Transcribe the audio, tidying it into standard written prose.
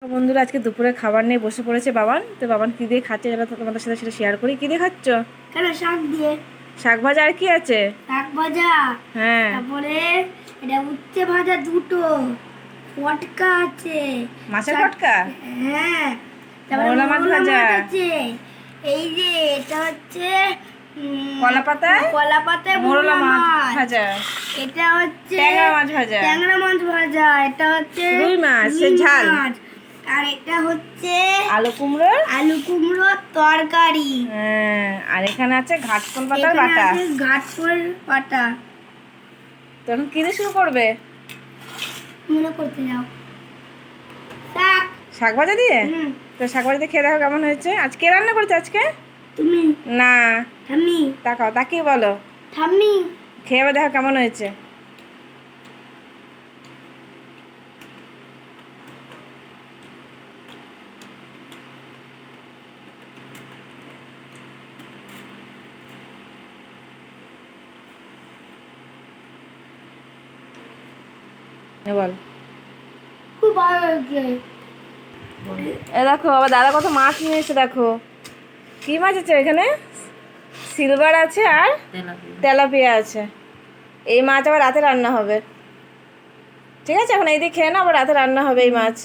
বন্ধুরা আজকে দুপুরে খাবার নিয়ে বসে পড়েছে বাবান। তো বাবান কি দিয়ে খাচ্ছে যেটা তোমাদের সাথে সেটা শেয়ার করি। কি দিয়ে খাচ্ছ? কেন শাক দিয়ে। শাক ভাজা আর কি আছে? শাক ভাজা, হ্যাঁ। তারপরে এটা উচ্ছে ভাজা দুটো, ফটকা আছে, মাছের ফটকা? হ্যাঁ, তারপরে মোরলা মাছ মোরলা ভাজা মাছ আছে। এই যে এটা হচ্ছে কলা পাতায় মোরলা মাছ ভাজা। এটা হচ্ছে ট্যাংরা মাছ ভাজা। ট্যাংরা মাছ ভাজা। এটা হচ্ছে রুই মাছ রুই ঝাল। মাছ। আর এটা হচ্ছে আলু কুমড়োর তরকারি। হ্যাঁ, আর এখানে আছে ঘাটকোল পাতার এখানে বাটা। আছে ঘাটকোল পাতা। তখন কি দিয়ে শুরু করবে? মনে করতে যাও। শাক। শাক ভাজা দিয়ে? তো শাক ভাজা দিয়ে খেয়ে দেখো কেমন হয়েছে। আজ কে রান্না করেছে আজকে? তুমি না, ঠাম্মি তাকাও, তাকিয়ে বলো। ঠাম্মি খেয়ে দেখো কেমন হয়েছে। বল। খুব ভালো হয়েছে। এ দেখো আবার দাদা কত মাছ নিয়ে এসে দেখো। কি মাছ আছে এখানে? সিলভার আছে আর তেলাপিয়া আছে। এই মাছ আবার রাতে রান্না হবে। ঠিক আছে, এখন এই দিয়ে খেয়ে না, আবার রাতে রান্না হবে এই মাছ।